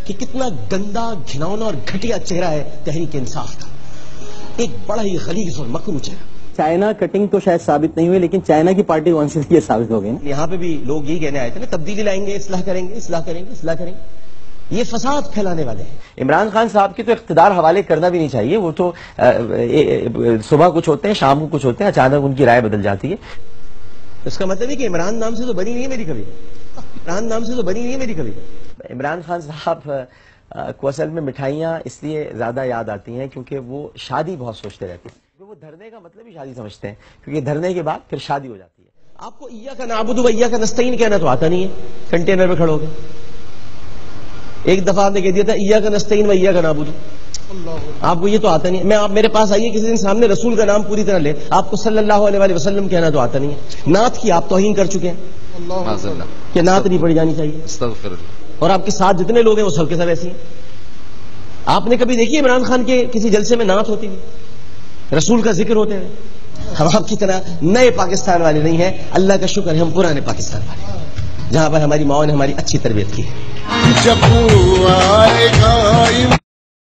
کہ کتنا گندا گھناؤنا اور گھٹیا چہرہ ہے تحریک انصاف کا، ایک بڑا ہی غلیظ اور مکروہ چہرہ۔ چائنا کٹنگ تو شاید ثابت نہیں ہوئی، لیکن چائنا کی پارٹی کون سی یہ ثابت ہو گئی نا۔ یہاں پہ بھی لوگ یہی کہنے آئے تھے نا، تبدیلی لائیں گے، اصلاح کریں گے، اصلاح کریں گے، اصلاح کریں گے، یہ فساد پھیلانے والے ہیں۔ عمران خان صاحب کی تو اقتدار حوالے کرنا بھی نہیں چاہیے، وہ تو صبح کچھ ہوتے ہیں، شام کو کچھ ہوتے ہیں، اچانک ان کی رائے بدل جاتی ہے۔ اس کا مطلب ہے کہ عمران نام سے تو بنی نہیں ہے میری کبھی، عمران نام سے تو بنی نہیں ہے میری کبھی۔ عمران خان صاحب کو اصل میں مٹھائیاں اس لیے زیادہ یاد آتی ہیں کیونکہ وہ شادی بہت سوچتے رہتے ہیں، وہ دھرنے کا مطلب ہی شادی سمجھتے ہیں، کیونکہ دھرنے کے بعد پھر شادی ہو جاتی ہے۔ آپ کو ایاک نعبد و ایاک نستعین کہنا تو آتا نہیں ہے، کنٹینر پہ کھڑے ہو گئے۔ ایک دفعہ آپ نے کہہ دیا تھا ایاک نستعین و ایاک نعبد، آپ کو یہ تو آتا نہیں ہے۔ آپ میرے پاس آئیے کسی دن سامنے رسول کا نام پوری طرح لے، آپ کو صلی اللہ علیہ وسلم کہنا تو آتا نہیں ہے۔ نعت کی آپ توہین کر چکے ہیں کہ نعت نہیں پڑھی جانی چاہیے، اور آپ کے ساتھ جتنے لوگ ہیں وہ سب کے سب ایسے ہیں۔ آپ نے کبھی دیکھی عمران خان کے کسی جلسے میں نعت ہوتی ہوئی، رسول کا ذکر ہوتے ہوئے؟ ہم آپ کی طرح نئے پاکستان والے نہیں ہیں، اللہ کا شکر ہے ہم پرانے پاکستان والے ہیں، جہاں پر ہماری ماؤں نے ہماری اچھی تربیت کی ہے۔